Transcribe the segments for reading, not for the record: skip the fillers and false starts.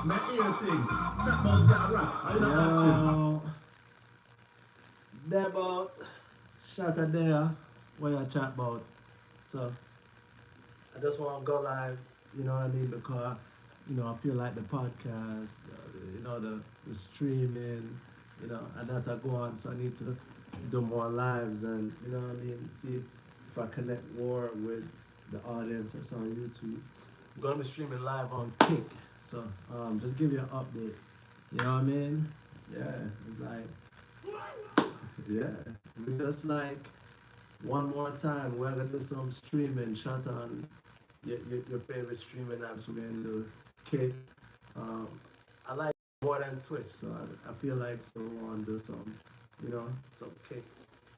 My ear thing. Chat about your rap. Are you not active? There about shot a there what you chat about. So I just want to go live, you know what I mean, because I feel like the podcast, the streaming, and that I go on, so I need to do more lives and what I mean, see if I connect more with the audience that's on YouTube. I'm gonna be streaming live on Kick, so just give you an update. You know what I mean? Yeah, it's like we just like one more time. We're gonna do some streaming. Shut on your favorite streaming apps. We're gonna do Kick. I like more than Twitch, so I feel like someone do some Kick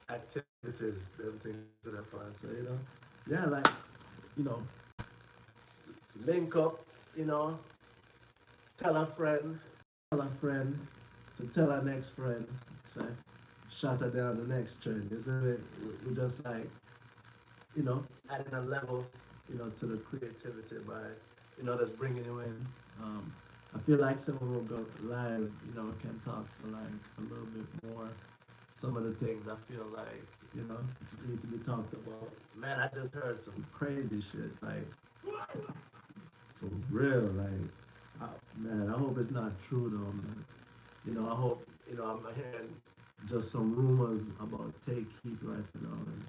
activities, them things to that part. So yeah, like you know, link up, tell a friend, to tell our next friend, say, shut her down the next trend, isn't it? We just like, adding a level, to the creativity by, just bringing you in. I feel like someone will go live, can talk to like a little bit more. Some of the things I feel like, need to be talked about. Man, I just heard some crazy shit, like, for real, like, man, I hope it's not true though, man. I hope, I'm hearing just some rumors about Take Heat right now. And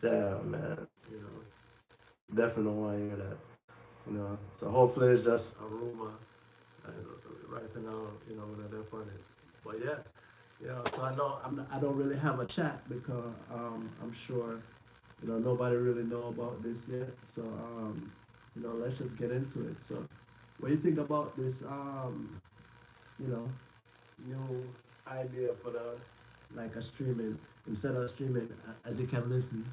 damn, man, definitely don't want to hear that. So hopefully it's just a rumor right now, when they're funny. But yeah, so I don't really have a chat because I'm sure, nobody really know about this yet. So, let's just get into it. So, what do you think about this, new idea for the, like a streaming, instead of streaming, as you can listen.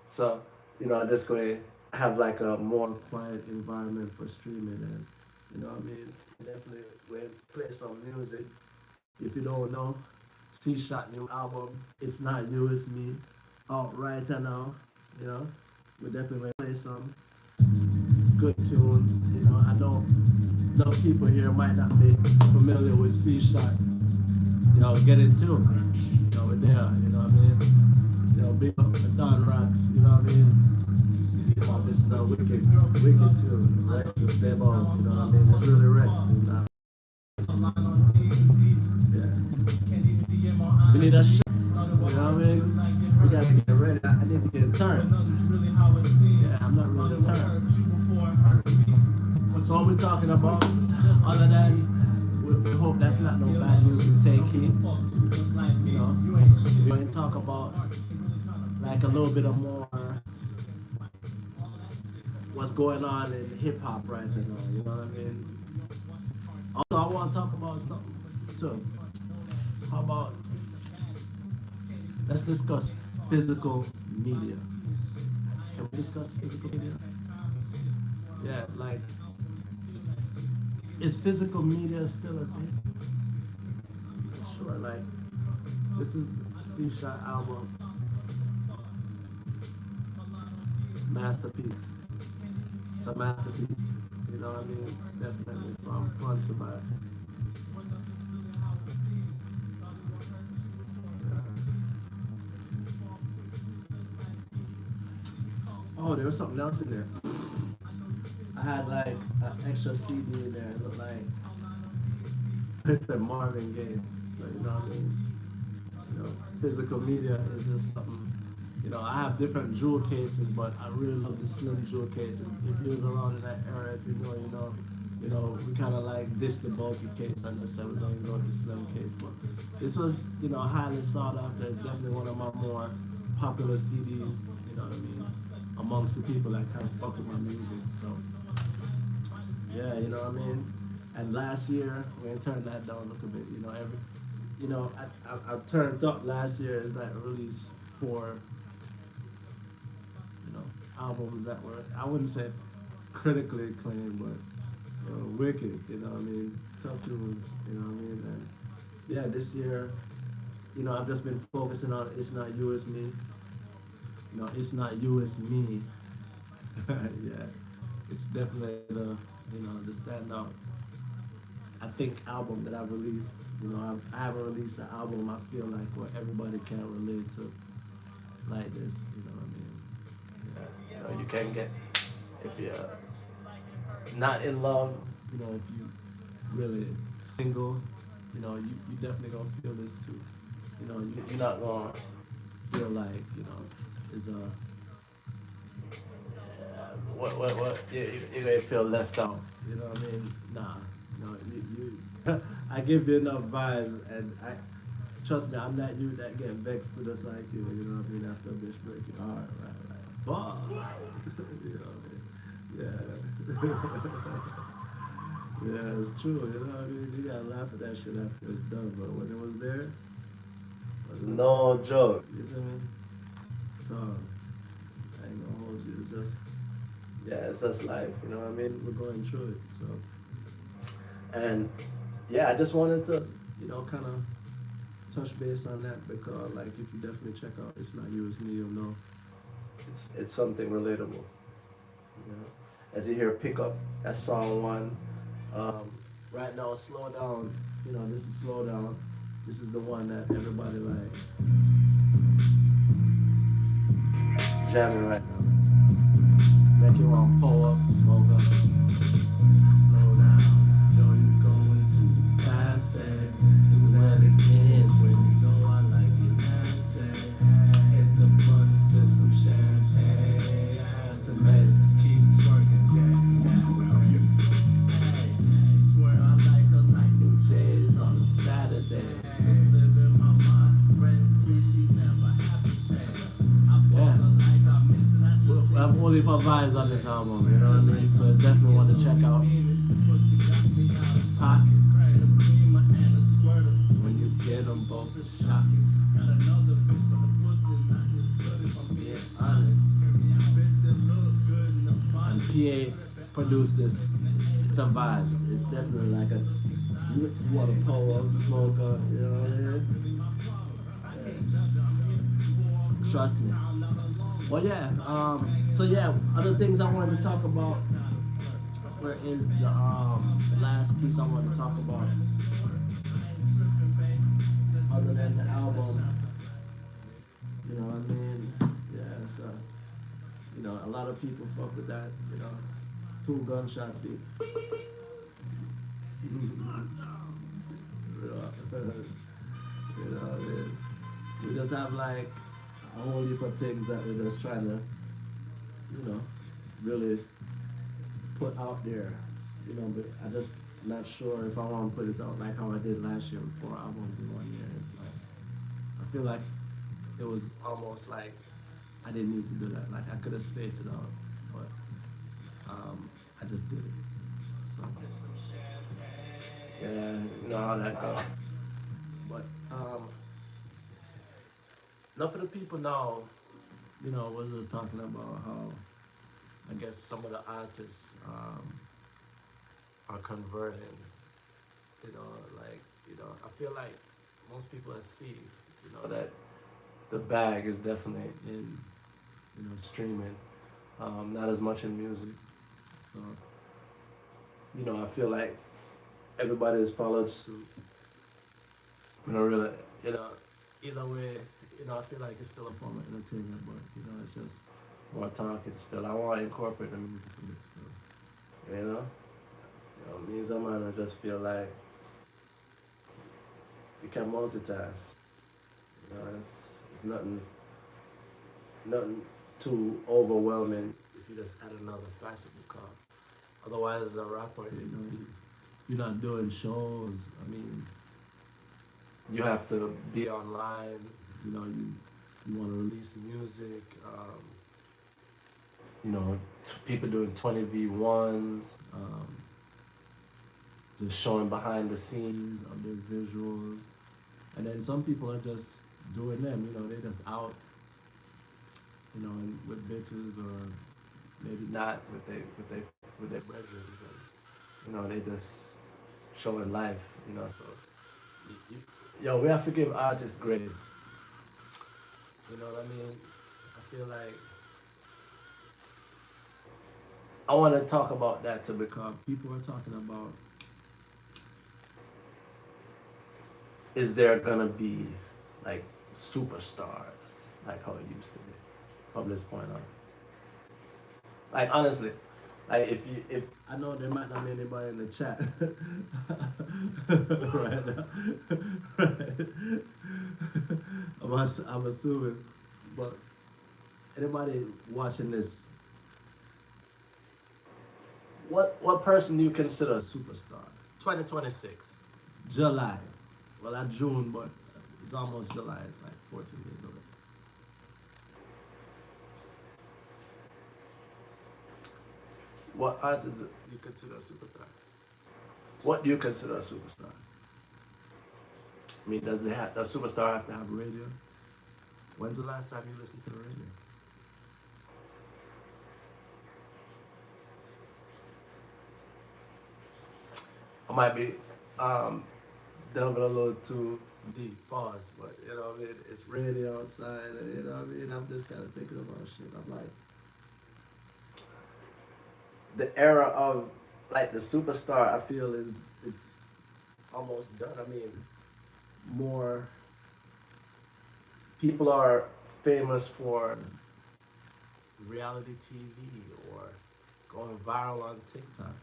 So, I just go ahead, have like a more quiet environment for streaming and, what I mean, definitely go ahead, play some music. If you don't know, CSHOT new album, It's Not You, It's Me, out right now, we definitely play some good tunes. I know some people here might not be familiar with CSHOT. Get it too. We're there, what I mean? Big up the Don Rocks, what I mean? This is a wicked tune. Rex is dead on, what I mean? It's really Rex. Yeah. We need a shot, what I mean? We got to get ready. I need to get a turn. Yeah, I'm not really turned. So what we talking about, other than we hope that's not no bad news we take here. We're going to talk about like a little bit of more what's going on in hip hop right now, you know what I mean? Also, I want to talk about something too. How about, let's discuss physical media. Can we discuss physical media? Yeah, like, is physical media still a thing? Sure, like, this is CSHOT album, masterpiece. It's a masterpiece, you know what I mean? Definitely from front to back. Oh, there was something else in there. I had like an extra CD in there. It looked like it's a Marvin Gaye. So you know what I mean? Physical media is just something. I have different jewel cases, but I really love the slim jewel cases. If you was around in that era, if you know, we kind of like ditched the bulky case and just said we're going to go with the slim case. But this was, highly sought after. It's definitely one of my more popular CDs. You know what I mean? Amongst the people that kind of fuck with my music. So yeah, you know what I mean? And last year, we're gonna turn that down a little bit. I turned up last year. It's like released 4, albums that were, I wouldn't say critically acclaimed, but wicked. You know what I mean? Tough tunes. You know what I mean? And yeah, this year, I've just been focusing on It's Not You, It's Me. It's Not You, It's Me. Yeah. it's definitely the standout. I think album that I've released. I haven't released an album I feel like where everybody can relate to like this. You know what I mean? You can't get if you're not in love. If you really single, you definitely gonna feel this too. You're not gonna feel like is a what you may feel left out. You know what I mean? Nah, no, I give you enough vibes, and I trust me, I'm not you that get vexed to just like you. You know what I mean? After a bitch break your heart, right? Fuck. You know what I mean? Yeah. Yeah, it's true. You know what I mean? You gotta laugh at that shit after it's done, but when it was there, no joke. You see me? Dog, I ain't gonna hold you. It's just, yeah, it's just life. You know what I mean? We're going through it. So, and yeah, I just wanted to, kind of touch base on that because, like, if you definitely check out It's Not You, It's Me, you'll know it's something relatable. As you hear pick up, that's song one. Right now, Slow Down. This is Slow Down. This is the one that everybody like jamming right now. Make you want to pull up, smoke up. Slow down, know you going too fast, babe. Do it again when you know I like it nasty. Hit the blunt, sip some champagne. Ass and make keep twerking, yeah. Hey, swear I like new days on a Saturday. Just living my mind, rent free, she never have to pay. I've only put vibes on this album, you know what I mean? So I definitely want to check out Pocket. When you get them both, it's shocking. Being honest. And PA produced this. It's a vibes. It's definitely like you want to pull up, smoke up, you know what I mean? Yeah. Trust me. Well, yeah. So yeah, other things I wanted to talk about. Where is the last piece I want to talk about? Other than the album, you know what I mean? Yeah. So a lot of people fuck with that. 2 gunshot beat. What I mean? We just have like a whole heap of things that we're just trying to, really put out there. But I just not sure if I want to put it out like how I did last year with 4 albums in 1 year. It's like I feel like it was almost like I didn't need to do that. Like I could have spaced it out, but I just did it. So yeah, you know how that goes. But enough of the people now, we're just talking about how I guess some of the artists are converting. I feel like most people that see, that the bag is definitely in, streaming, not as much in music. So, I feel like everybody has followed suit. Really, either way, I feel like it's still a form of entertainment, but, it's just more talking still. I want to incorporate the music in it still. Me as a man, I just feel like you can multitask. It's nothing too overwhelming if you just add another facet because otherwise as a rapper, you're not doing shows. I mean, you have to be online. You want to release music. People doing 20v1s, just showing behind the scenes of their visuals, and then some people are just doing them. They just out, and with bitches or maybe not with their brethren, but they just showing life. So yo, we have to give artists grace. You know what I mean? I feel like I want to talk about that too because people are talking about, is there gonna be like superstars like how it used to be from this point on? Like honestly, like if I know there might not be anybody in the chat right now, right? I'm assuming, but anybody watching this, what person do you consider a superstar? 2026, July. Well, not June, but it's almost July. It's like 14 days away. What artist do you consider a superstar? What do you consider a superstar? I mean, does a superstar have to have a radio? When's the last time you listened to the radio? I might be um, delving a little too deep, pause, but you know what I mean? It's radio outside, and you know what I mean? I'm just kind of thinking about shit. I'm like, the era of like the superstar, I feel it's almost done. I mean, more people are famous for reality TV or going viral on TikTok,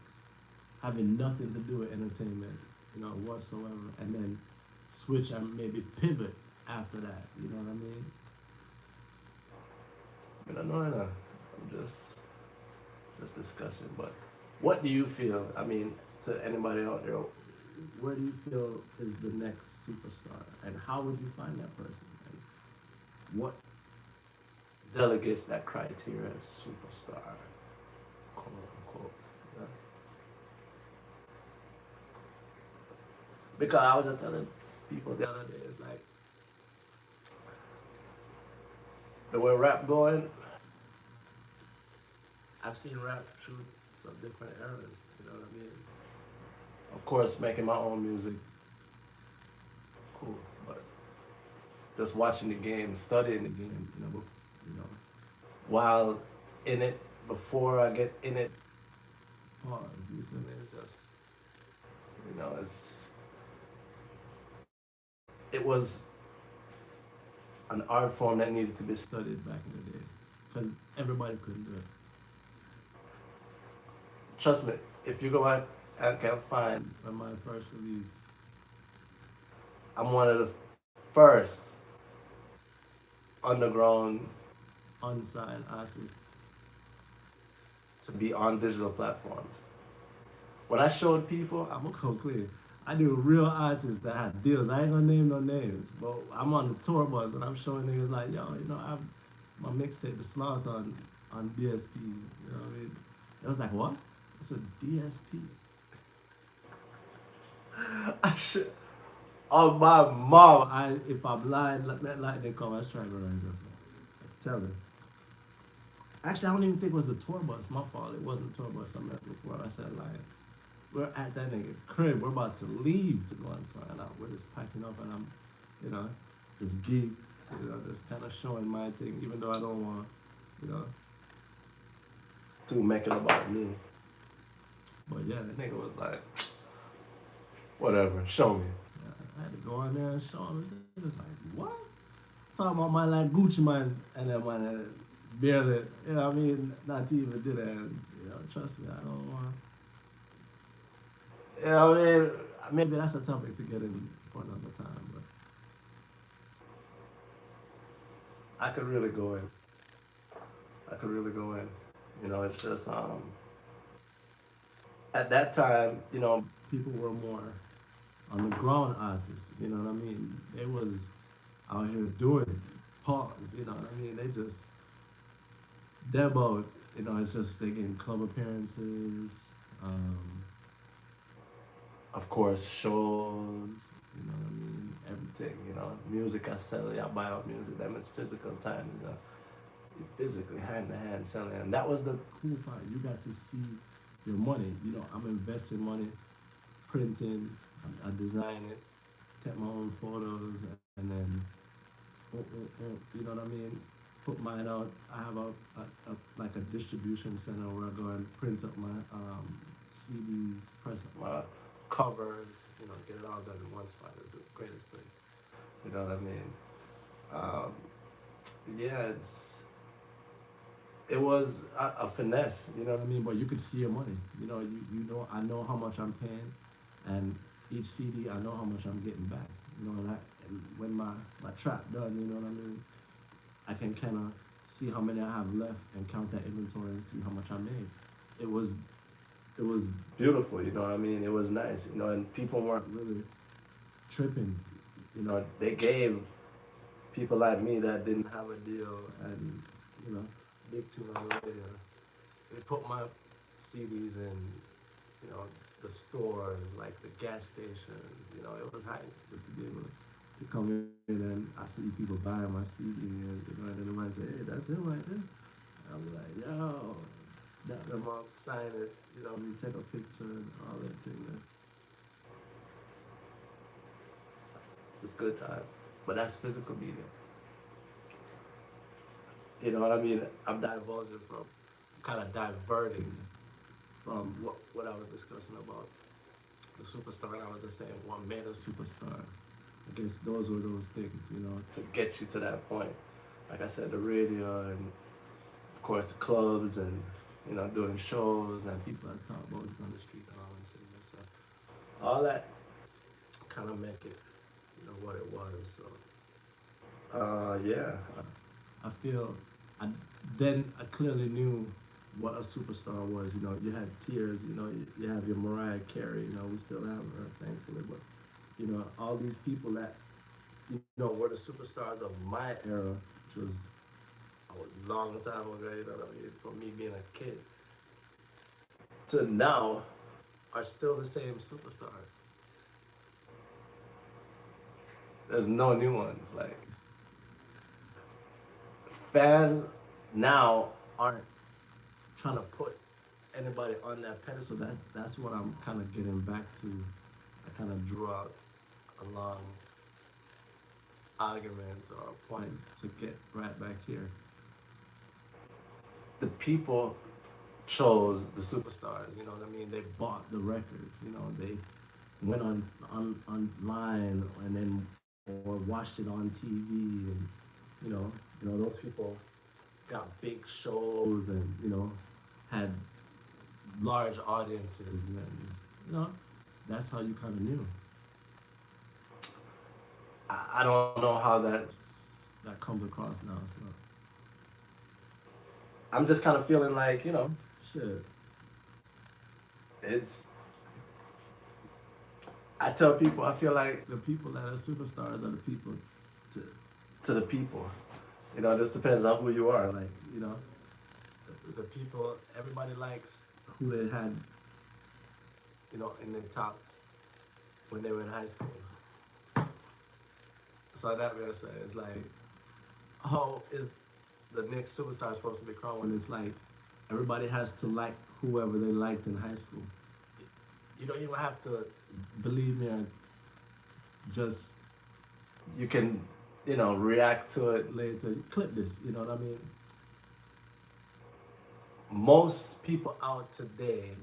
having nothing to do with entertainment, you know, whatsoever, and then switch and maybe pivot after that. You know what I mean? I mean, I know. I'm just discussing, but what do you feel? I mean, to anybody out there, where do you feel is the next superstar, and how would you find that person, and what delegates that criteria as superstar, quote unquote? Yeah. Because I was just telling people the other day, it's like the way rap going. I've seen rap through some different eras. You know what I mean? Of course, making my own music, cool. But just watching the game, studying the game, you know, while in it, before I get in it, pause. You see me? It's just, you know, it was an art form that needed to be studied back in the day, because everybody couldn't do it. Trust me, if you go out and can find my first release, I'm one of the first underground, unsigned artists to be on digital platforms. When I showed people, I'm gonna come clean. I knew real artists that had deals. I ain't gonna name no names, but I'm on the tour bus and I'm showing niggas like, yo, you know, I'm my mixtape, The Sloth on DSP. You know what I mean? It was like, what? It's a DSP. I should. On my mom, if I'm lying, let they come. I was trying to run this. Tell them. Actually, I don't even think it was a tour bus. My fault. It wasn't a tour bus. I met before. I said lying. We're at that nigga crib. We're about to leave to go on tour, and we're just packing up, and I'm, you know, just geek, you know, just kind of showing my thing, even though I don't want, you know, to make it about me. But yeah, the nigga was like, whatever, show me. I had to go in there and show him. It was like, what? Talking about my like Gucci man and then man barely, you know what I mean? Not to even do that. And, you know, trust me, I don't want. You know what I mean? Maybe that's a topic to get in for another time, but I could really go in. I could really go in. You know, it's just at that time, you know, people were more on the ground artists. You know what I mean? They was out here doing it. Pause. You know what I mean? They just demo. You know, it's just they getting club appearances. Of course, shows. You know what I mean? Everything. You know, music I sell. I buy out music. That means physical time. You know, you physically hand to hand selling, and that was the cool part. You got to see your money. You know, I'm investing money, printing, I design it, take my own photos, and then, you know what I mean? put mine out. I have a like a distribution center where I go and print up my CDs, press up my covers, get it all done in one spot. It's the greatest thing. You know what I mean? Um, yeah, it was a finesse. You know what I mean? But you could see your money. I know how much I'm paying, and each CD I know how much I'm getting back. And when my trap done, you know what I mean? I can kind of see how many I have left and count that inventory and see how much I made. It was it was beautiful, you know what I mean? It was nice, and people weren't really tripping. They gave people like me that didn't have a deal and, you know, big tune on the radio. They put my CDs in, the stores, like the gas stations, it was hype just to be able to come in and I see people buying my CD and then everybody say, hey, that's him right there. I'm like, yo, that them up, sign it, we take a picture and all that thing, man. It's good time. But that's physical media. You know what I mean? I'm divulging from, kind of diverting from what I was discussing about the superstar. And I was just saying what made a superstar. I guess those were those things, to get you to that point. Like I said, the radio and of course the clubs and doing shows and people that talk about it on the street and all that stuff. So all that kind of make it, what it was. So yeah, I feel I clearly knew what a superstar was. You had Tears. You have your Mariah Carey. We still have her, thankfully. But all these people that were the superstars of my era, which was a long time ago. From me being a kid to now, are still the same superstars. There's no new ones. Like, fans now aren't trying to put anybody on that pedestal. That's what I'm kind of getting back to. I kind of drew out a long argument or a point to get right back here. The people chose the superstars. You know what I mean? They bought the records. They went online and then or watched it on TV, and those people got big shows and had large audiences, and that's how you kind of knew. I don't know how that comes across now. So I'm just kind of feeling like shit. I tell people I feel like the people that are superstars are the people to the people. This depends on who you are. Like, the people, everybody likes who they had, in their tops when they were in high school. So that being said, it's like, how is the next superstar supposed to be crowned when it's like everybody has to like whoever they liked in high school? You don't even have to believe me or just, you can, react to it later. Clip this, you know what I mean? Most people out today,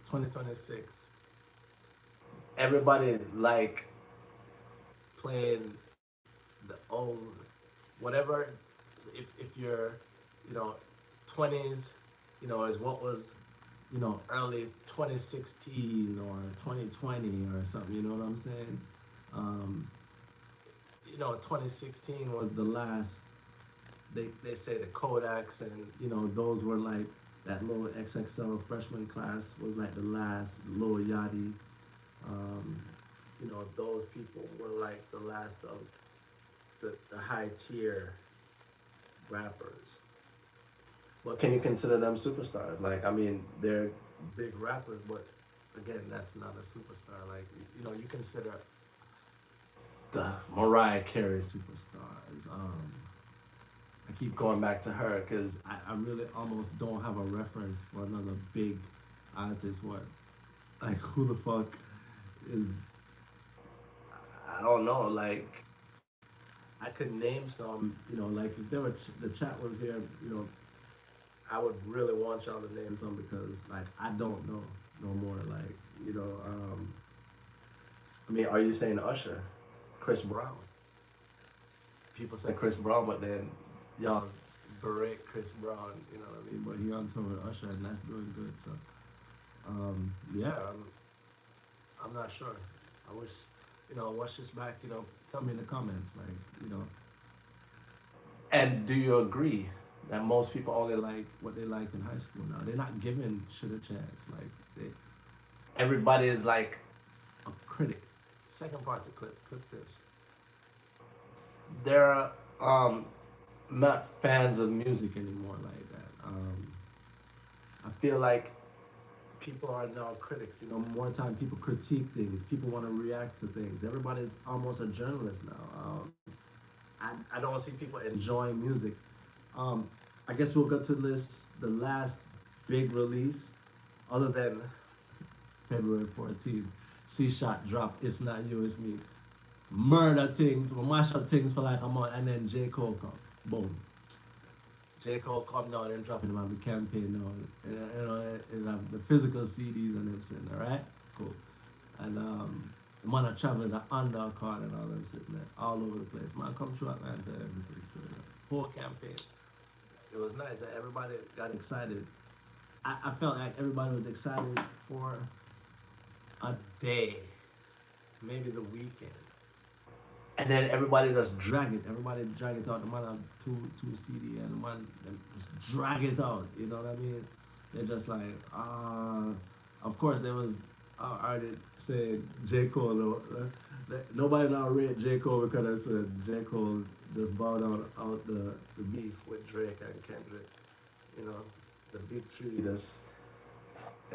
2026, everybody like playing the old, whatever, if you're, 20s, is what was, early 2016 or 2020 or something, you know what I'm saying? 2016 was the last, they say the Kodaks and, those were like, that little XXL freshman class was like the last, Lil Yachty, those people were like the last of the high tier rappers. But can you consider them superstars? Like, I mean, they're big rappers, but again, that's not a superstar. Like, you consider the Mariah Carey superstars. I keep going back to her because I really almost don't have a reference for another big artist. Like, who the fuck is, I don't know, like, I could name some, like if there were the chat was here, I would really want y'all to name some because like I don't know no more. Like, I mean, are you saying Usher, Chris Brown? People say Chris Brown, but then y'all berate Chris Brown, you know what I mean? But he on tour with Usher, and that's doing good. So, yeah, I'm not sure. I wish, watch this back. Tell me in the comments, like. And do you agree that most people only like what they liked in high school now? They're not giving shit a chance. Like everybody is like a critic. Second part of the clip this. They're not fans of music anymore like that. I feel like people are now critics. More time people critique things. People want to react to things. Everybody's almost a journalist now. I don't see people enjoying music. I guess we'll go to the last big release, other than February 14th. CSHOT dropped It's Not You, It's Me. Murder things, we mash up things for like a month, and then J. Cole come. Boom. J. Cole come down and dropping them on the campaign now. And have the physical CDs and everything, alright? Cool. And the man are traveling the undercard and all them sitting there, all over the place. Man, come through Atlanta, everything. Whole campaign. It was nice. Everybody got excited. I felt like everybody was excited for a day, maybe the weekend. And then everybody just drag it. Everybody drag it out. The man have two CD and the man just drag it out. You know what I mean? They're just like, of course there was artist saying J. Cole. Nobody now rate J. Cole because I said J. Cole just bowed out the beef with Drake and Kendrick. The big three.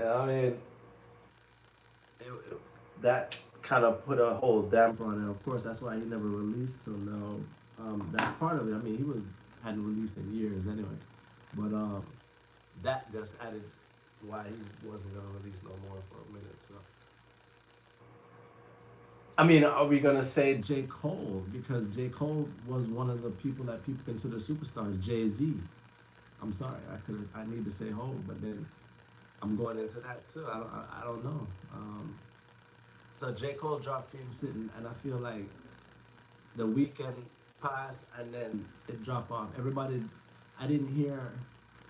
I mean, that kind of put a whole damper on it. Of course, that's why he never released till now. That's part of it. I mean, hadn't released in years anyway. But that just added why he wasn't gonna release no more for a minute. So, I mean, are we gonna say J. Cole because J. Cole was one of the people that people consider superstars? Jay-Z. I'm sorry, I need to say Ho, but then I'm going into that too. I don't know. So J. Cole dropped Film Sitting, and I feel like the weekend passed and then it dropped off. I didn't hear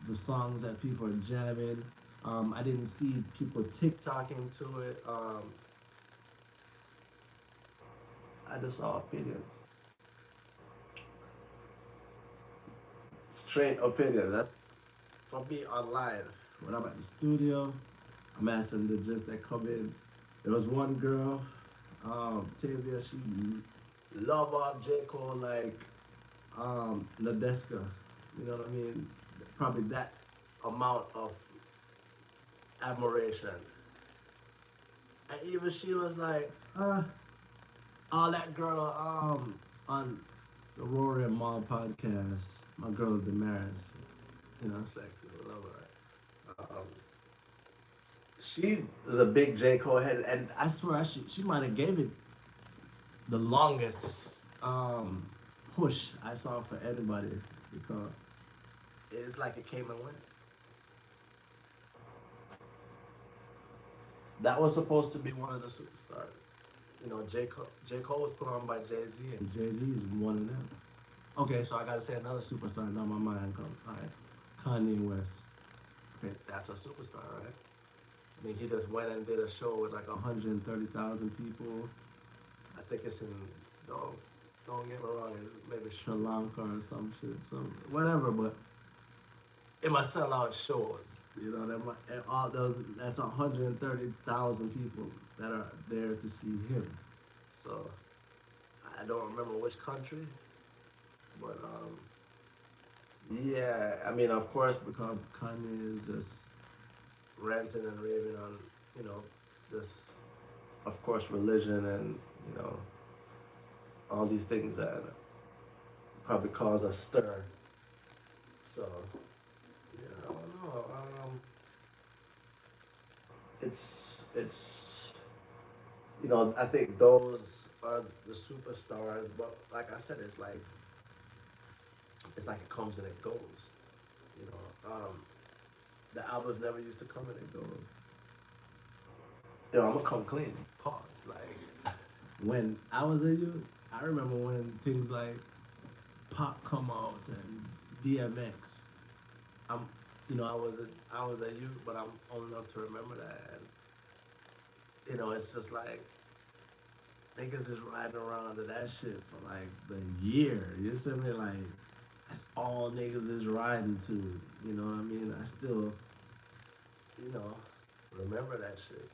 the songs that people are jamming. I didn't see people TikToking to it. I just saw opinions. Straight opinions. That's for me online. When I'm at the studio, I'm asking the just that come in. There was one girl, Tavia, she loved off J. Cole like Nadeska. You know what I mean? Probably that amount of admiration. And even she was like, all that girl on the Rory and Maul podcast, my girl Damaris, sexy, love her. She is a big J. Cole head, and I swear she might have gave it the longest push I saw for anybody because it's like it came and went. That was supposed to be one of the superstars. J. Cole was put on by Jay-Z, and Jay-Z is one of them. Okay, so I gotta say another superstar. Now my mind comes. All right, Kanye West. Okay, that's a superstar, right? I mean, he just went and did a show with like 130,000 people. I think it's in, don't get me wrong, it's maybe Sri Lanka or some shit, whatever, but it must sell out shows. That's 130,000 people that are there to see him. So, I don't remember which country, but yeah, I mean, of course, because Kanye is just ranting and raving on, this, of course, religion and, all these things that probably cause a stir. So, yeah, I don't know. It's I think those are the superstars, but like I said, it's like it comes and it goes. You know, the albums never used to come and it go. Yo, I'm gonna come clean. Pause. Like when I was a youth, I remember when things like Pop come out and DMX. I'm, I was a youth, but I'm old enough to remember that. And, it's just like niggas is riding around to that shit for like the year. You see me? Like that's all niggas is riding to. You know what I mean? I still, you know, remember that shit.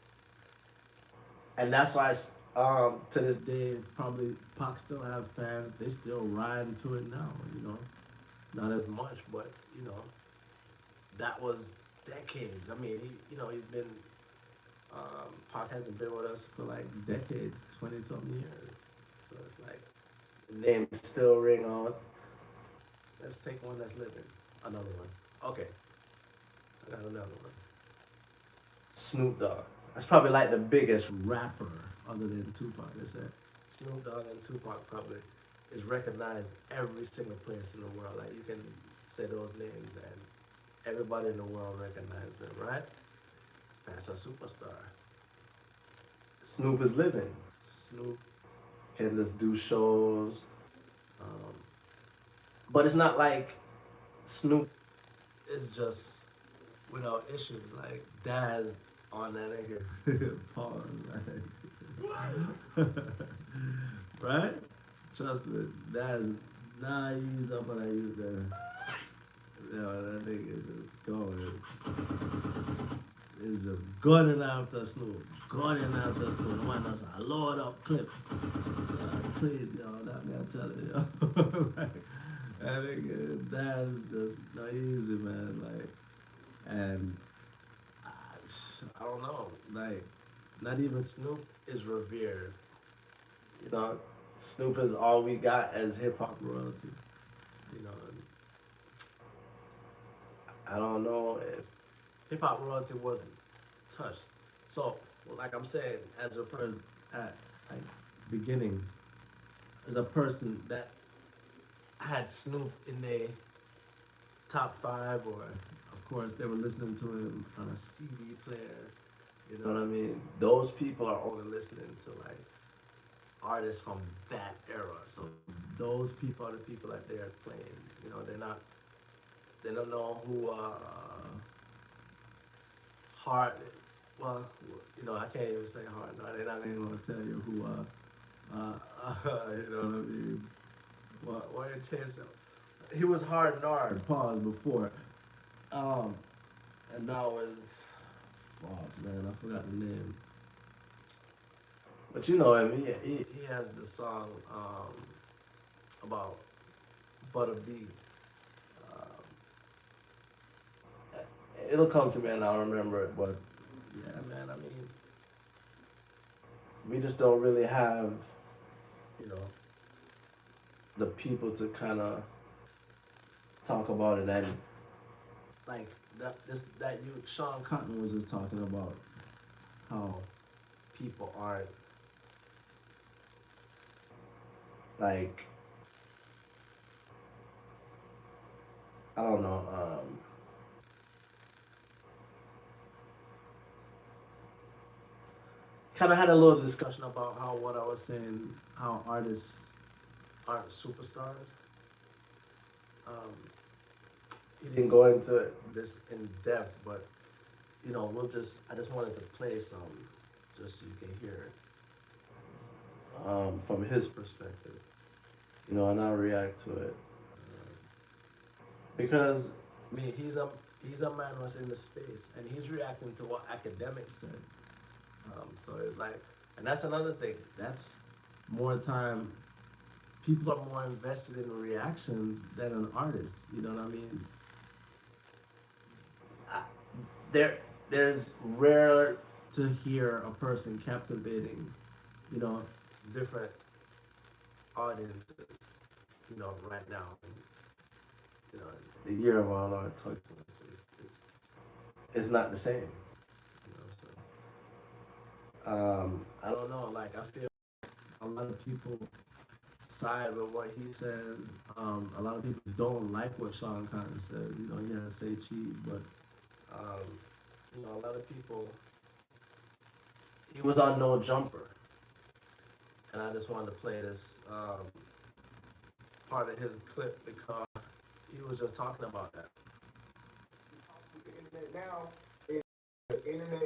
And that's why to this day, probably Pac still have fans. They still riding to it now. Not as much, but that was decades. I mean, he's been Pac hasn't been with us for like decades, 20-something years. So it's like the name still ring on. Let's take one that's living. Another one. Okay, I got another one. Snoop Dogg. That's probably like the biggest rapper other than Tupac. They said Snoop Dogg and Tupac probably is recognized every single place in the world. Like you can say those names and everybody in the world recognizes them, right? That's a superstar. Snoop is living. Snoop can just do shows. Um, but it's not like Snoop is just without issues. Like Daz on that nigga. Pause. Like, right? Trust me, Daz, nah, he's up on that you there. Yo, that nigga just going. It's just gunning after Snoop. Gunning after Snoop. Man, that's a load up clip. Please, yo, that man tell it, yo. Like, that nigga, that's just not easy, man. Like, and I don't know. Like, not even Snoop is revered. Snoop is all we got as hip hop royalty. You know, I don't know if hip hop royalty wasn't touched. So, like I'm saying, as a person at like beginning, as a person that had Snoop in their top five, or of course they were listening to him on a CD player. You know what I mean? Those people are only listening to like artists from that era. So those people are the people that they're playing. They don't know who Hard. Well, I can't even say Hard. No, they're not even gonna tell you who you know what I mean? What a chance. He was Hard Nard. Pause before. And now is. Oh man, I forgot the name. But you know him. He has the song about Butter B. It'll come to me and I'll remember it. But yeah, man. I mean, we just don't really have, you know, the people to kind of talk about it. And like that you Sean Cotton was just talking about how people aren't like, I don't know. Kind of had a little discussion about how what I was saying, how artists aren't superstars. Um, he didn't go into this in depth, but I just wanted to play some just so you can hear it from his perspective, and I'll react to it because I mean he's a man who's in the space and he's reacting to what academics said. So it's like, and that's another thing. That's more time. People are more invested in reactions than an artist. You know what I mean? There's rare to hear a person captivating, different audiences, right now. The year of our Lord 2026 is not the same. So, I don't know. Like I feel a lot of people side with what he says. A lot of people don't like what Sean Cotton says. You know, he has to say cheese, but you know, a lot of people. He was on No Jumper, and I just wanted to play this part of his clip because he was just talking about that. Now, the internet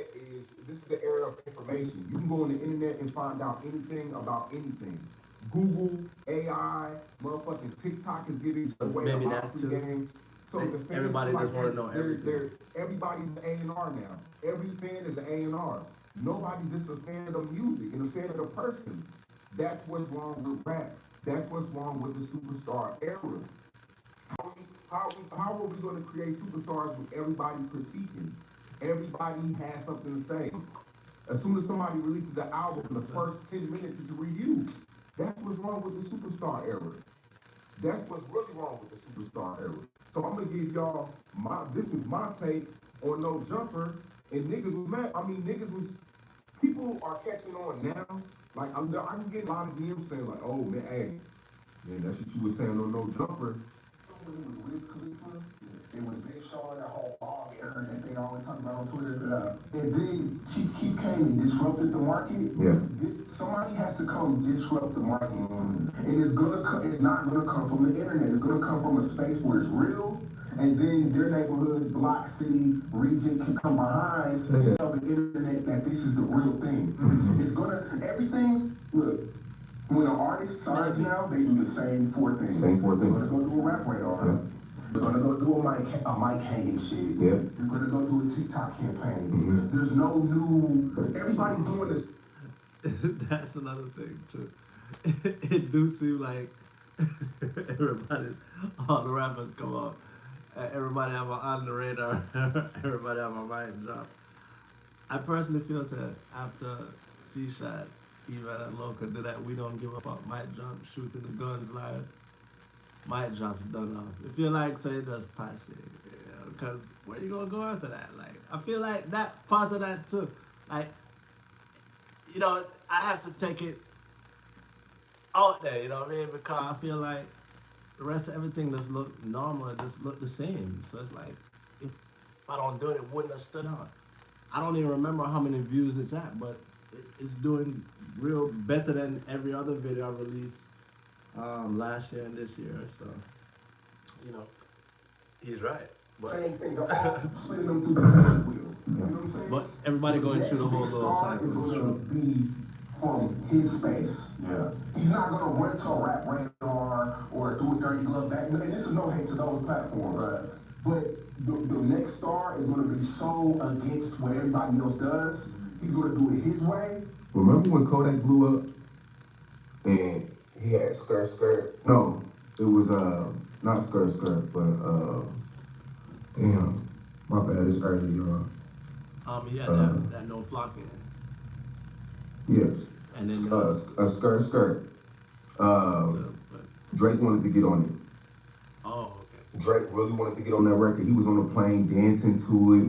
this is the era of information. You can go on the internet and find out anything about anything. Google, AI, motherfucking TikTok is giving So away maybe a that lot of too. game. So the fans Everybody feel just wanna know they're- everything. everybody's an A&R now. Every fan is an A&R. Nobody's just a fan of the music and a fan of the person. That's what's wrong with rap. That's what's wrong with the superstar era. How are we going to create superstars with everybody critiquing? Everybody has something to say. As soon as somebody releases the album, the first 10 minutes is a review. That's what's wrong with the superstar era. That's what's really wrong with the superstar era. So I'm gonna give y'all this was my take on No Jumper, and niggas was mad. I mean, people are catching on now. Like I'm getting a lot of DMs saying like, oh man, hey, man, that's what you was saying on No Jumper. When it was Wiz Khalifa, it was Big Sean, that whole ball, you heard that thing always talking about on Twitter. And then Chief Keef came and disrupted the market. Yeah. Somebody has to come disrupt the market. And it's not gonna come from the internet. It's gonna come from a space where it's real. And then their neighborhood, block, city, region can come behind and tell the internet that this is the real thing. It's everything, look, when an artist signs now, they do the same four things. Same four things. They're gonna go do a rap radar. Yeah. They're gonna go do a mic hanging shit. Yeah. They're gonna go do a TikTok campaign. Mhm. There's no new, everybody's doing this. That's another thing too. It do seem like everybody, all the rappers come up, everybody have an on the radar, everybody have a mic drop. I personally feel that after CSHOT, even at local, do that we don't give a fuck, mic drop, shooting the guns live, mic drops done off. I feel like say just passe, because where you gonna go after that? Like I feel like that part of that too, like. You know, I have to take it out there, you know what I mean? Because I feel like the rest of everything just look normal, just look the same. So it's like, if I don't do it, it wouldn't have stood out. I don't even remember how many views it's at, but it's doing real better than every other video I released last year and this year. So, you know, he's right. But, Same thing, they're all splitting them through the same wheel. You know what I'm saying? but everybody going through the whole little cycle. Is It's gonna true. be from his space. Yeah. He's not gonna run to a rap radar or do a dirty glove back. And this is no hate to those platforms. Right. But the next star is gonna be so against what everybody else does. He's gonna do it his way. Remember when Kodak blew up and he had skirt? No, it was not skirt, but damn, my bad, it's early, y'all. Yeah, that no flocking. Yes. And then A skirt. Drake wanted to get on it. oh, okay. Drake really wanted to get on that record. He was on the plane dancing to it,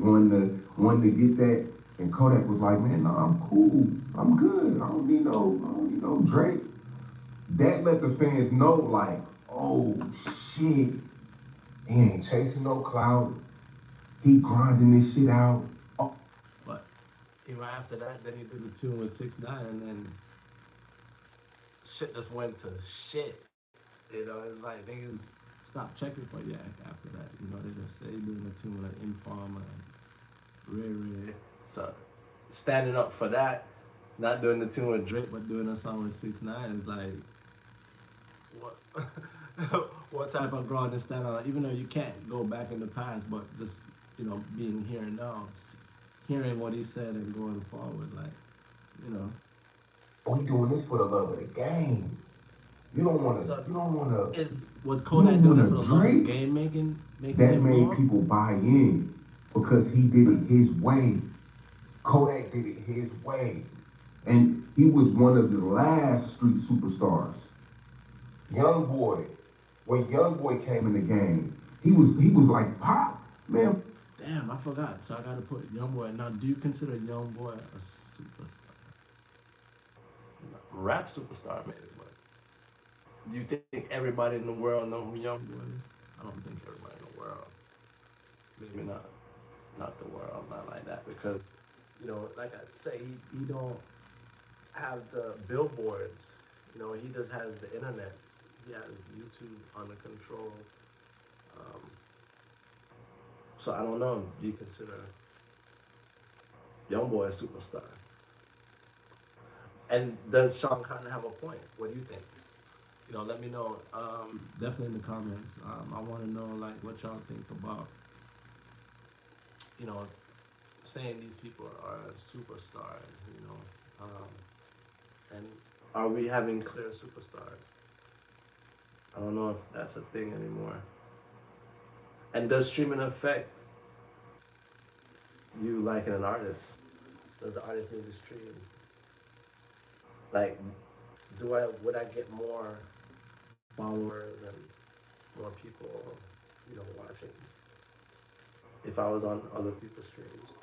wanted to get that. And Kodak was like, man, no, I'm cool. I'm good. I don't need no Drake. That let the fans know, like, oh shit. He ain't chasing no clout. He grinding this shit out. Oh. But right after that, then he did the tune with 6ix9ine, and then shit just went to shit. You know, it's like niggas stopped checking for Yak after that. You know, they just say doing a tune with Informer and Ray. So standing up for that, not doing the tune with Drake, but doing a song with 6ix9ine is like, what? What type of ground to stand on? Even though you can't go back in the past, but just, you know, being here now, hearing what he said and going forward, like, you know. We doing this for the love of the game. You don't wanna. Was Kodak doing it for the love of Drake. game making That it made more? people buy in because he did it his way. Kodak did it his way. And he was one of the last street superstars. Young Boy, when Young Boy came in the game, he was like pop, man. Damn, I forgot. So I gotta put Young Boy. Now, do you consider Young Boy a superstar? rap superstar maybe, but do you think everybody in the world know who Youngboy is? I don't think everybody in the world. Maybe not the world, not like that, because like I say, he don't have the billboards. He just has the internet. He has YouTube under control. So I don't know. Do you consider Youngboy a superstar? And does Sean kind of have a point? What do you think? Let me know. Definitely in the comments. I want to know like what y'all think about saying these people are a superstar. And are we having clear superstars? I don't know if that's a thing anymore. And does streaming affect you liking an artist? Does the artist need to stream? Like, would I get more followers and more people, watching if I was on other people's streams?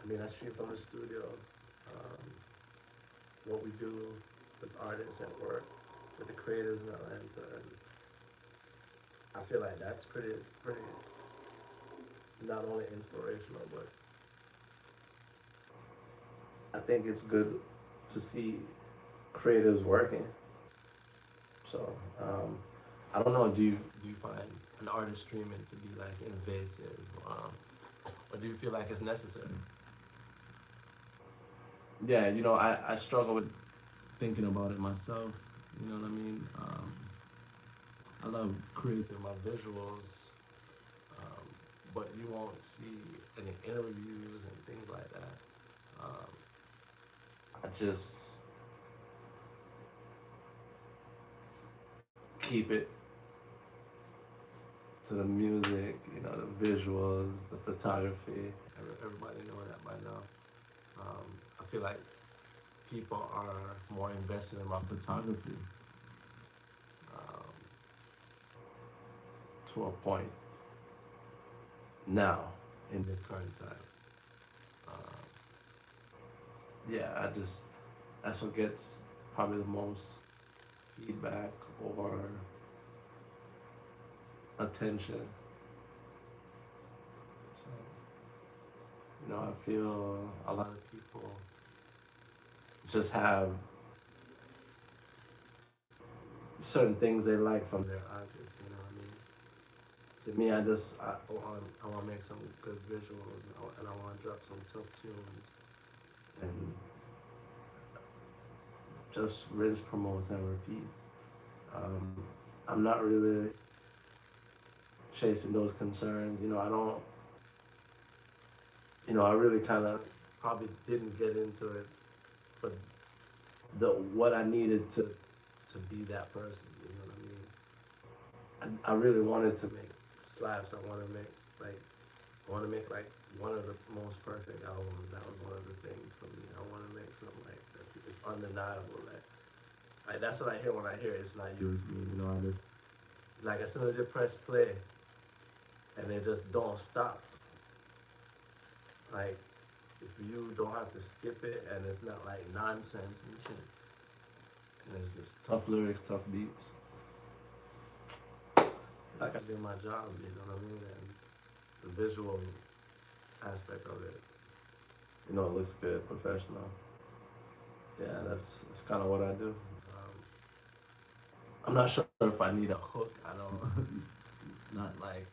I mean, I stream from the studio. What we do with artists at work, with the creators in Atlanta, and I feel like that's pretty not only inspirational, but I think it's good to see creatives working. So I don't know. Do you find an artist streaming to be like invasive, or do you feel like it's necessary? Yeah, I struggle with thinking about it myself. You know what I mean? I love creating my visuals, but you won't see any interviews and things like that. I just keep it to the music, the visuals, the photography. Everybody know that by now. I feel like people are more invested in my photography to a point now in this current time. That's what gets probably the most feedback or attention. So, I feel a lot of people just have certain things they like from their artists, To me, I want to make some good visuals, and I want to drop some tough tunes, and just rinse, promote, and repeat. I'm not really chasing those concerns. I don't. I really kind of probably didn't get into it for what I needed to be that person. You know what I mean? I really wanted to make slaps. I want to make like one of the most perfect albums. That was one of the things for me. I want to make something like that. It's undeniable. Like that's what I hear when I hear it. It's not you, it's me. It's like as soon as you press play, and it just don't stop. Like if you don't have to skip it, and it's not like nonsense and shit. And it's just tough lyrics, tough beats. Like I did my job, you know what I mean? And the visual aspect of it, it looks good, professional. Yeah, that's kind of what I do. I'm not sure if I need a hook. I don't, not like,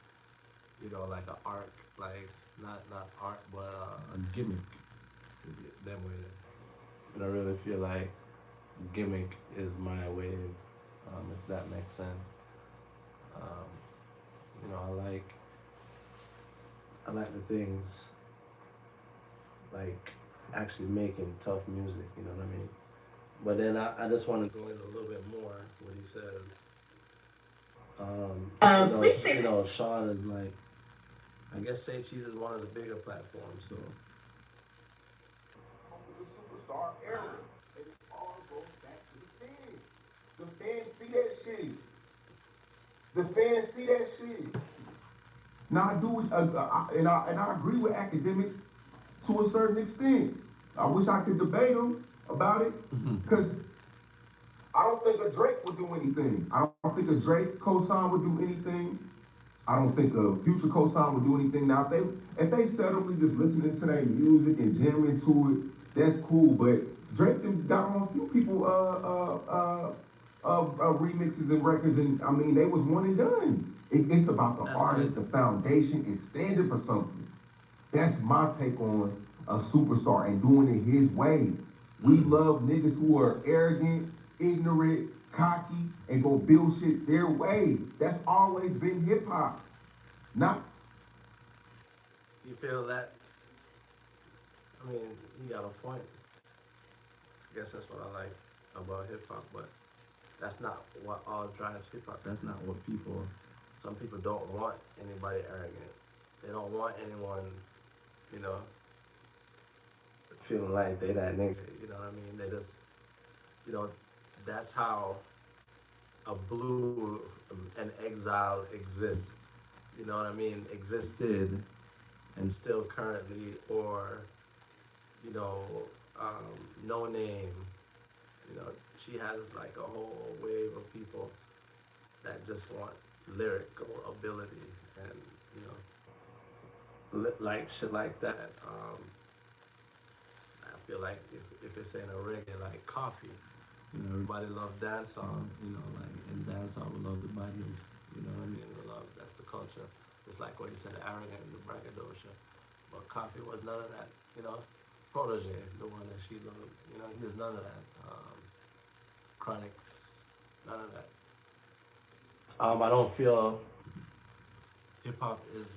like an arc, like not art, but a gimmick. That way. And I really feel like gimmick is my wave, if that makes sense. I like the things like actually making tough music, you know what I mean? But then I just want to go in a little bit more what he says. Sean is like, I guess Say Cheese is one of the bigger platforms, so. The superstar era, and it all goes back to the fans. The fans see that shit. The fans see that shit. Now I do, and I agree with academics to a certain extent. I wish I could debate them, about it, because I don't think a Drake would do anything. I don't think a Drake cosign would do anything. I don't think a Future cosign would do anything. Now, if they suddenly just listening to their music and jamming to it, that's cool. But Drake them got on a few people remixes and records, and I mean they was one and done. It's about the artist, the foundation, is standing for something. That's my take on a superstar and doing it his way. We love niggas who are arrogant, ignorant, cocky, and go build shit their way. That's always been hip hop. Not. You feel that? I mean, you got a point. I guess that's what I like about hip hop, but that's not what all drives hip hop. That's not what some people don't want anybody arrogant. They don't want anyone, you know, feeling like they that nigga, you know what I mean? They just, you know, that's how a blue and exile exists, you know what I mean? Existed and still currently, or, you know, No Name, you know, she has like a whole wave of people that just want lyrical ability and, you know, like shit like that. I feel like if it's in a reggae like Coffee, you know, everybody love dancehall, you know, like, and dancehall we love the badness, you know what I mean? We love, that's the culture. It's like what you said, arrogant and the braggadocio. But Coffee was none of that, you know. Protege, the one that she loved, you know, he was none of that. Chronics, none of that. I don't feel hip hop is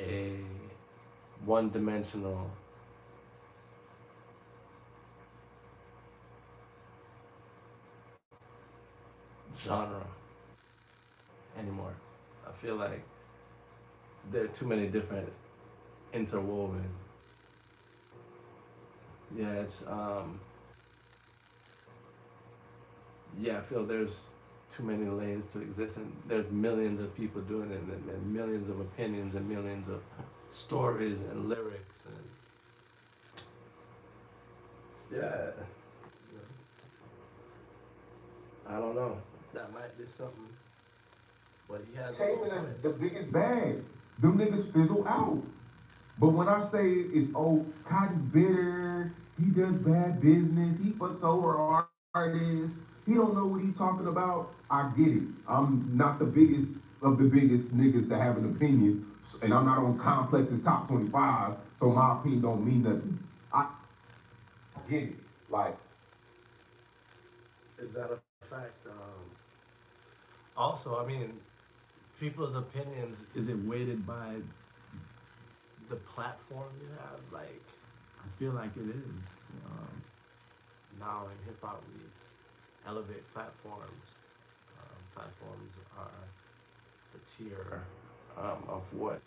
a one-dimensional genre anymore. I feel like there are too many different interwoven. Yeah, I feel there's too many lanes to exist, and there's millions of people doing it, and millions of opinions, and millions of stories and lyrics, and yeah, I don't know. That might be something, but he has Chasing the biggest bag. Them niggas fizzle out. But when I say it's Cotton's bitter, he does bad business, he fucks over artists, he don't know what he's talking about, I get it. I'm not the biggest of the biggest niggas to have an opinion, and I'm not on Complex's top 25, so my opinion don't mean nothing. I get it. Like, is that a fact? Also, I mean, people's opinions, is it weighted by the platform you have? Like, I feel like it is. Now in hip hop, we elevate platforms. Platforms are the tier of what,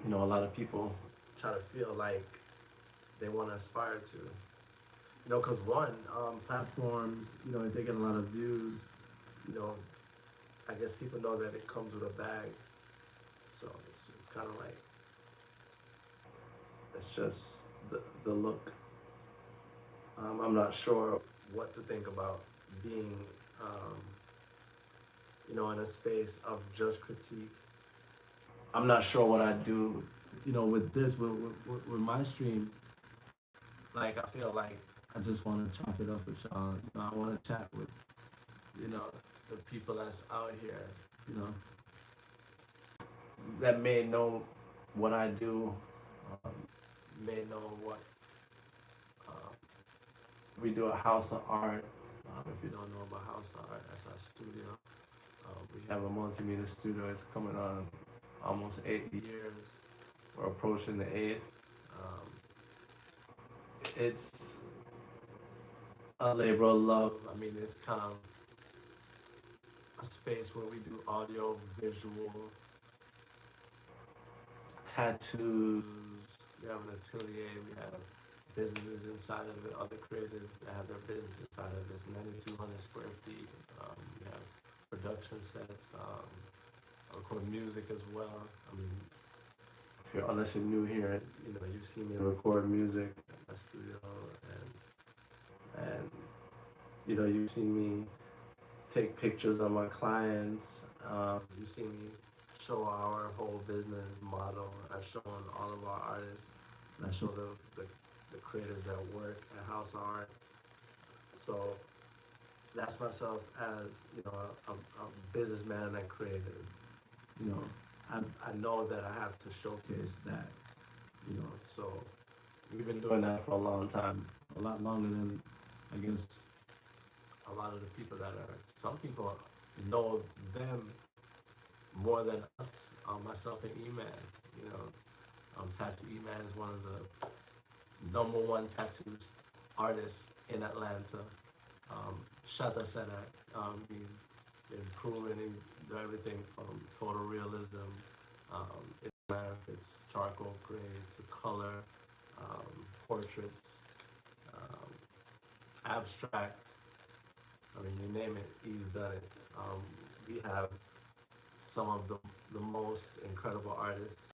you know, a lot of people try to feel like they want to aspire to. You know, because one, platforms, you know, if they get a lot of views, you know, I guess people know that it comes with a bag. So it's kind of like, it's just the look. I'm not sure what to think about being, you know, in a space of just critique. I'm not sure what I'd do, you know, with this, with my stream. Like, I feel like I just want to chop it up with y'all. You know, I want to chat with, you know, the people that's out here, you know, that may know what I do, may know what we do at House of Art. If you don't know about House of Art, that's our studio. We have a multimedia studio. It's coming on almost 8 years. We're approaching the 8th. It's a labor of love. I mean, it's kind of a space where we do audio, visual, tattoos. We have an atelier. We have businesses inside of it. Other creatives that have their business inside of this. 9,200 square feet. We have production sets. Record music as well. I mean, unless you're new here, you see me record music in my studio, and you see me take pictures of my clients. You see me show our whole business model. I've shown all of our artists, and I show the creators that work at House of Art. So that's myself as a businessman and creative. I know that I have to showcase that. So we've been doing that for a long time, a lot longer than I guess a lot of the people that are. Some people know them more than us. Myself and E-Man. Tattoo E-Man is one of the #1 tattoo artists in Atlanta. Shata said that he's improving everything from photorealism, it's charcoal grade to color, portraits, abstract. I mean, you name it, he's done it. We have some of the most incredible artists.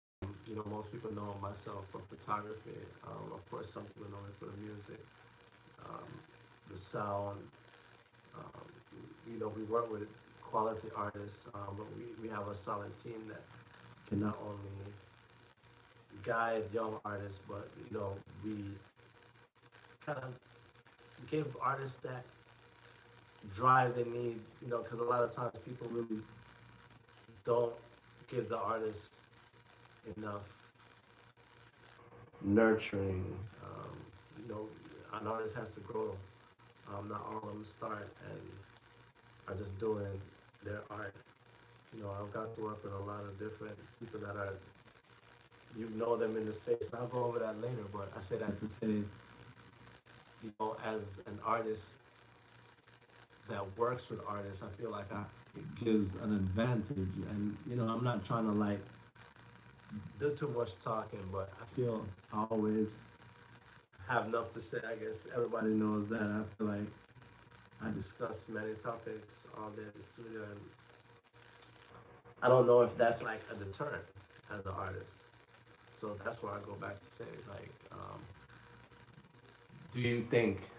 Most people know myself for photography. Of course, some people know me for the music, the sound. We work with quality artists, but we have a solid team that can not only guide young artists, but we kind of give artists that drive they need. Because a lot of times people really don't give the artists enough nurturing. An artist has to grow. Not all of them start and are just doing their art. I've got to work with a lot of different people that are, them in the space. And I'll go over that later, but I say that to say, as an artist that works with artists, I feel like it gives an advantage. And, I'm not trying to do too much talking, but I feel I always have enough to say. I guess everybody knows that. I feel like I discuss many topics all day in the studio, and I don't know if that's like a deterrent as an artist. So that's where I go back to say, do you think,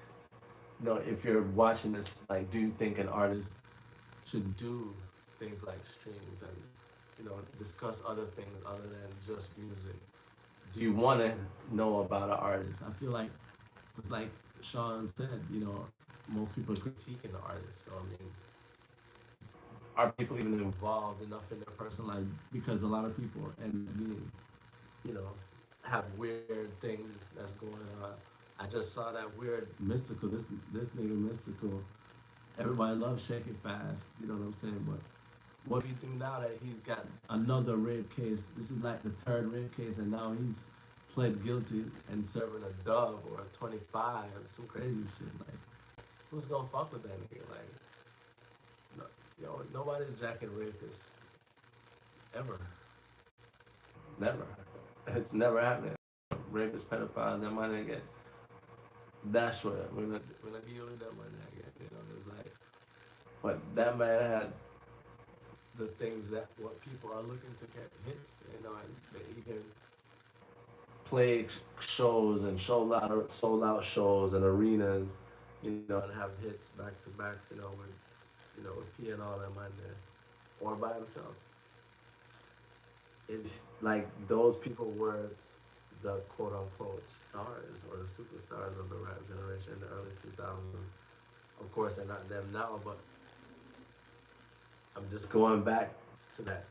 if you're watching this, do you think an artist should do things like streams and, discuss other things other than just music? Do you want to know about an artist? I feel like, just like Sean said, most people are critiquing the artist. So, I mean, are people even involved enough in their personal life? Because a lot of people, and me, have weird things that's going on. I just saw that weird Mystical, this nigga Mystical. Everybody loves Shake It Fast, you know what I'm saying? But what do you think now that he's got another rape case? This is like the 3rd rape case, and now he's pled guilty and serving a dub or a 25, some crazy shit. Who's gonna fuck with that nigga? Nobody's jacking rapists. Ever. Never. It's never happening. Rapist, pedophile, that money again. That's what we're not dealing with that money again. There's but that man had the things that what people are looking to get hits, and that he can play shows and sold out shows and arenas, and have hits back to back, with P and all them on there, or by himself. It's like those people were the quote unquote stars or the superstars of the rap generation in the early 2000s. Of course, they're not them now, but I'm just going back to that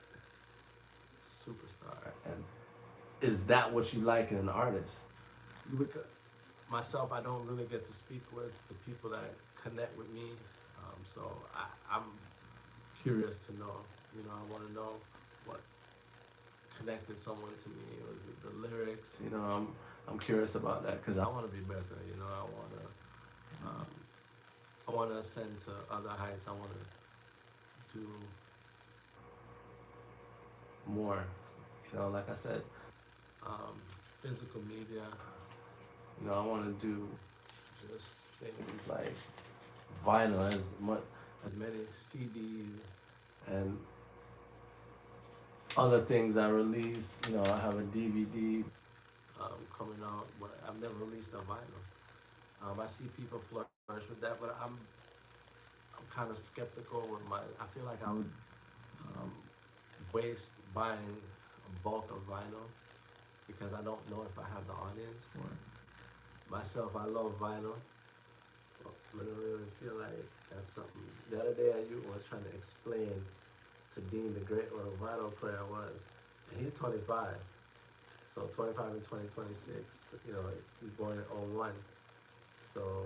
superstar. And is that what you like in an artist? Myself, I don't really get to speak with the people that connect with me, so I'm curious to know. I want to know what connected someone to me. Was it the lyrics? I'm curious about that because I want to be better. I want to ascend to other heights. I want to do more. Like I said, physical media. I want to do just things like vinyl, as many CDs and other things I release. You know, I have a DVD coming out, but I've never released a vinyl. I see people flourish with that, but I'm kind of skeptical with my. I feel like I would um, waste buying a bulk of vinyl because I don't know if I have the audience for it. Myself, I love vinyl, but I don't really feel like that's something. The other day, I was trying to explain to Dean the great what a vinyl player was, and he's 25. So 25 in 2026, you know, he's born in '01. So,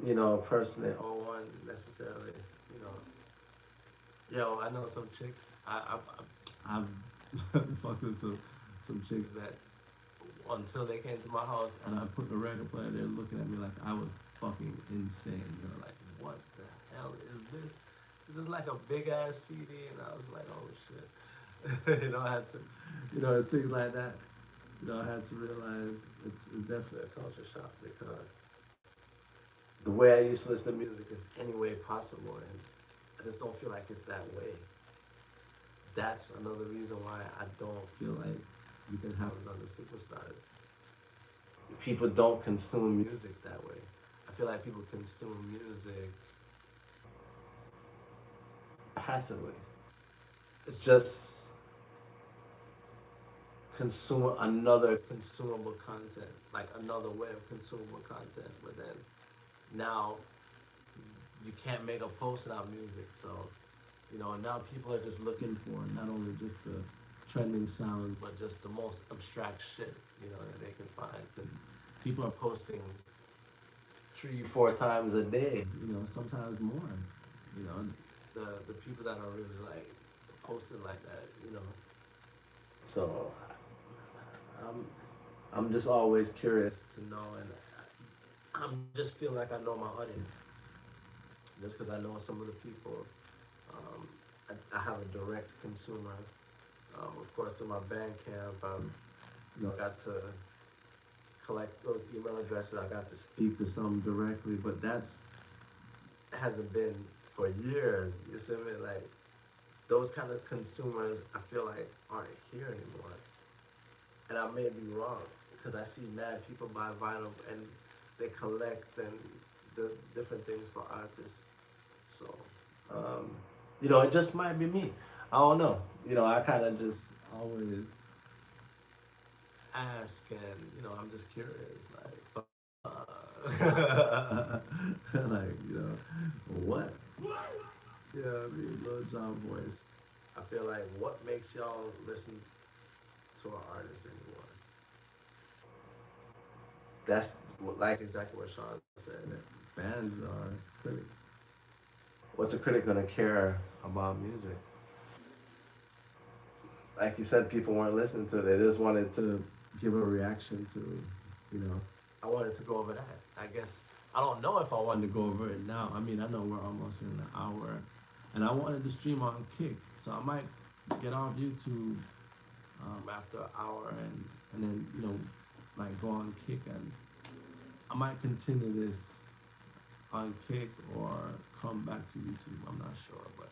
you know, a person in '01 necessarily, you know, yo, I know some chicks. I've fucked with some chicks that until they came to my house and I put the record player, they're looking at me like I was fucking insane. They're like, what the hell is this? This is like a big ass CD, and I was like, oh shit. You know, I had to, you know, it's things like that. You know, I had to realize it's definitely a culture shock because the way I used to listen to music is any way possible, and I just don't feel like it's that way. That's another reason why I don't feel like you can have another superstar. People don't consume music that way. I feel like people consume music passively. It's just consume another consumable content, like another way of consumable content. But then now you can't make a post without music, so you know now people are just looking for not only just the trending sound, but just the most abstract shit, you know, that they can find. Because people are posting 3, 4 times a day, you know, sometimes more. You know, the people that are really like posting like that, you know. So I'm I'm just always curious to know, and I'm just feel like I know my audience just because I know some of the people. Um, I have a direct consumer. Of course, through my Bandcamp, you know, got to collect those email addresses. I got to speak to some directly, but that's hasn't been for years. You see me? Like those kind of consumers, I feel like aren't here anymore. And I may be wrong because I see mad people buy vinyl and they collect and the different things for artists. So, you know, it just might be me. I don't know. You know, I kind of just always ask, and you know, I'm just curious, like, like, you know, what? Yeah, I mean, Lil Jon voice. I feel like what makes y'all listen to an artist anymore? That's like exactly what Sean said. That fans are critics. What's a critic gonna care about music? Like you said, people weren't listening to it. They just wanted to give a reaction to, you know. I wanted to go over that. I guess I don't know if I wanted to go over it now. I mean, I know we're almost in an hour, and I wanted to stream on Kick, so I might get off YouTube after an hour, and then you know, like go on Kick, and I might continue this on Kick or come back to YouTube. I'm not sure, but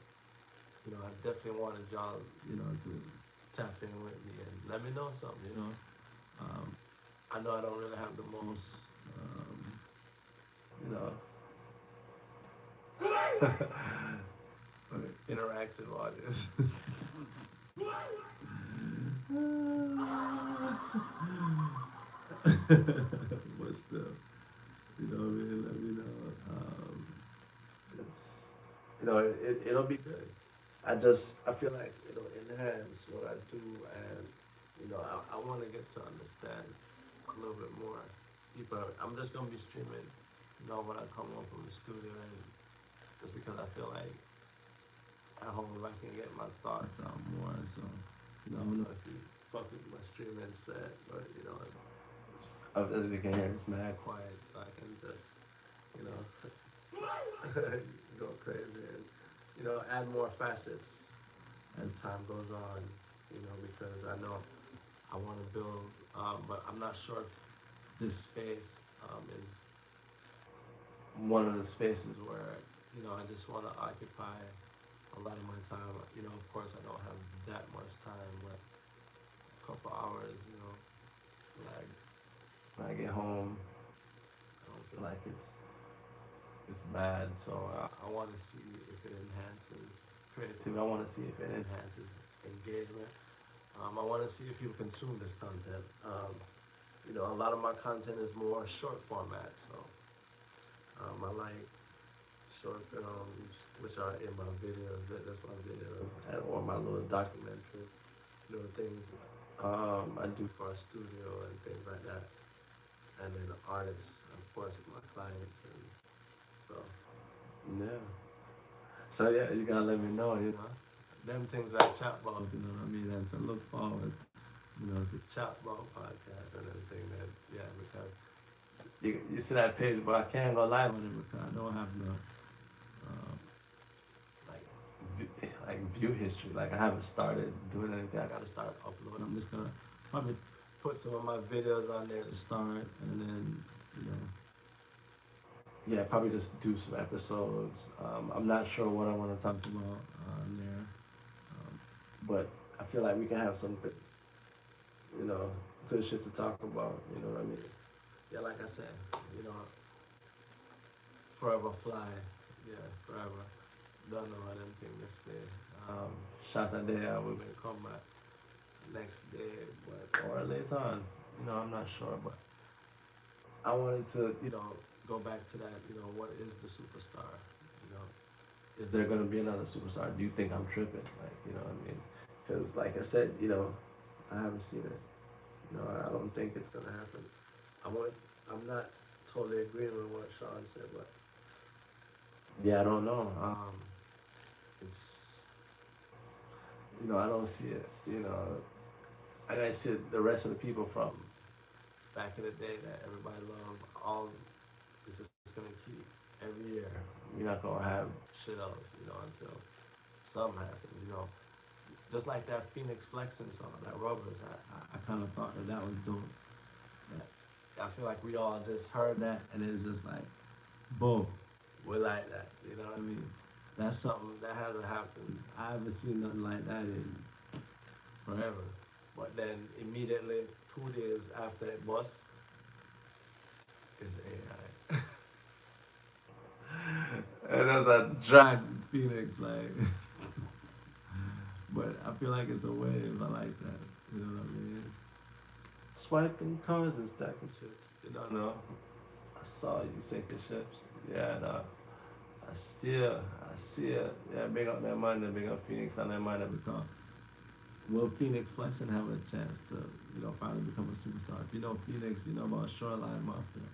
you know, I definitely wanted y'all, you know, to tap in with me and let me know something, you know. I know I don't really have the most, you know, interactive audience. But still, you know what I mean? Let me know. It's, you know, it'll be good. I feel like it'll enhance what I do, and you know, I want to get to understand a little bit more. People, I'm just gonna be streaming, you know, when I come home from the studio, and just because I feel like at home I can get my thoughts out more. So, you know, I don't know if you fuck with my streaming set, but you know, as you can hear, it's mad quiet, so I can just, you know, go crazy and you know add more facets as time goes on. You know, because I know I want to build, but I'm not sure if this space is one of the spaces where you know I just want to occupy a lot of my time. You know, of course, I don't have that much time, but a couple hours, you know, like when I get home, I don't feel like it's bad. So I want to see if it enhances creativity. I want to see if it enhances engagement. I want to see if people consume this content. You know, a lot of my content is more short format, so I like short films, which are in my videos. That's my videos, or my little documentary, little things I do for a studio and things like that. And then artists, of course, my clients, and so yeah. So yeah, you gotta let me know, you know. Them things like chatbot, you know what I mean? And so look forward, you know, to chatbot podcast and everything. That yeah, because you see that page, but I can't go live on it because I don't have the like view history. Like I haven't started doing anything. I gotta start uploading. I'm just gonna probably put some of my videos on there to start, and then you know, yeah, probably just do some episodes. I'm not sure what I want to talk about on there, but I feel like we can have some good, you know, good shit to talk about. You know what I mean? Yeah, like I said, you know, forever fly. Yeah, forever. Don't know how them things this day. Shot a day, I will come back next day, but or later on. You know, I'm not sure, but I wanted to, you know, go back to that. You know, what is the superstar? You know, is there gonna be another superstar? Do you think I'm tripping? Like, you know what I mean? Because, like I said, you know, I haven't seen it. You know, I don't think it's gonna happen. I'm not totally agreeing with what Sean said, but yeah, I don't know. It's, you know, I don't see it. You know, I gotta see the rest of the people from back in the day that everybody loved. All this is gonna keep every year. We're not gonna have shit else, you know, until something happens. You know, just like that Phoenix Flexing song, that Rubbers. I kind of thought that was dope. I feel like we all just heard that, and it was just like, boom, we like that. You know what I mean? That's something that hasn't happened. I haven't seen nothing like that in forever. But then immediately, 2 days after it busts, is AI. And there's a drag Phoenix, like. But I feel like it's a wave. I like that. You know what I mean? Swiping cars and stacking chips. You don't know. I saw you sinking ships. Yeah, no. I see it. Yeah, big up that man, big up Phoenix and that man that become. Will Phoenix Flex and have a chance to, you know, finally become a superstar? If you know Phoenix, you know about Shoreline Mafia.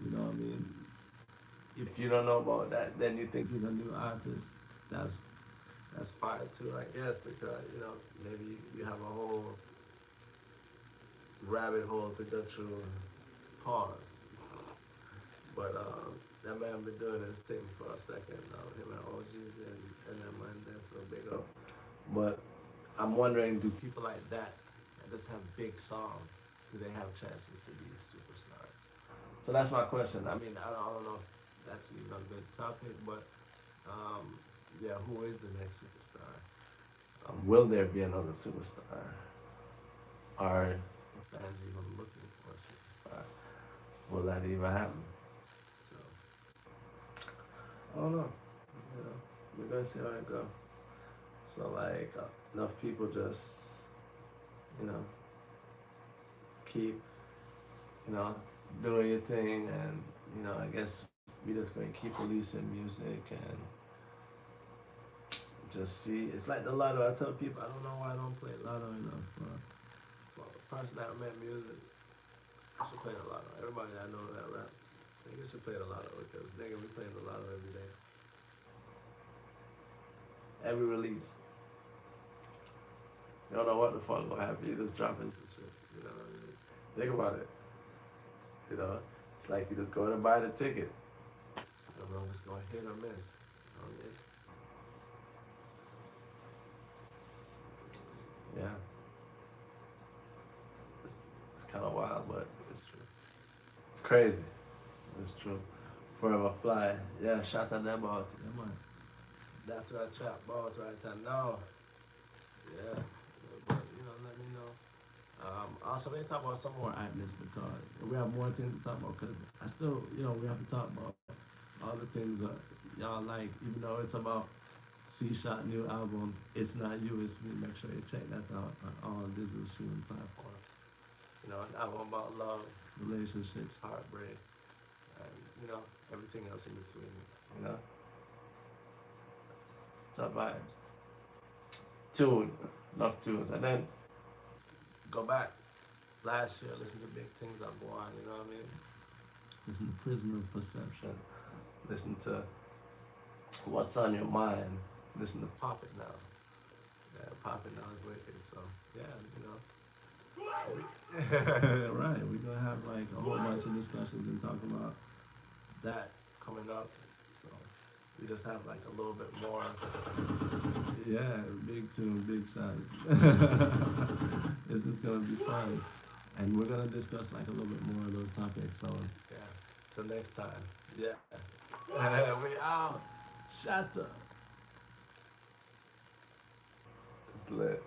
You know what I mean? If you don't know about that, then you think he's a new artist. That's fire too, I guess, because, you know, maybe you have a whole rabbit hole to go through. Pause. But that man been doing his thing for a second now. Him and OGs and that man there, so big up. But I'm wondering, do people like that just have big songs, do they have chances to be superstars? So that's my question. I mean, I don't know if that's even a good topic, but yeah, who is the next superstar? Will there be another superstar? Are fans even looking for a superstar? Will that even happen? So, I don't know. You know, we're gonna see how it goes. So like enough people just, you know, keep, you know, doing your thing, and you know, I guess we just gonna keep releasing music and just see. It's like the lotto. I tell people I don't know why I don't play lotto enough. For a person that made music, I should play the lotto. Everybody that know that rap, nigga should play the lotto because nigga we play the lotto every day. Every release. You don't know what the fuck will happen. You just dropping some shit. You know what I mean? Think about it. You know, it's like you just go and buy the ticket. I don't know if it's gonna hit or miss. You know what I mean? Yeah. It's kind of wild, but it's true. It's crazy. It's true. Forever fly. Yeah, shout out that ball to them, man. That's what I chat about right now. Yeah. But, let me know. Also, we talk about some more items because we have more things to talk about. Because I still, we have to talk about all the things that y'all like, even though it's about CSHOT new album. It's not you, it's me. Make sure you check that out on all digital streaming platforms. An album about love, relationships, heartbreak, and everything else in between. You know, it's a vibes. Tune, love tunes, and then go back last year, listen to big things that go on. You know what I mean? Listen to Prison of Perception. Listen to What's on Your Mind. Listen to Pop It Now. Yeah, Pop It Now is wicked. So yeah, right. We're gonna have like a whole bunch of discussions and talk about that coming up. So we just have like a little bit more. Yeah, big tune, big shots. It's just gonna be fun, and we're gonna discuss like a little bit more of those topics. So yeah, till next time. Yeah, we out. Shut up. It's lit.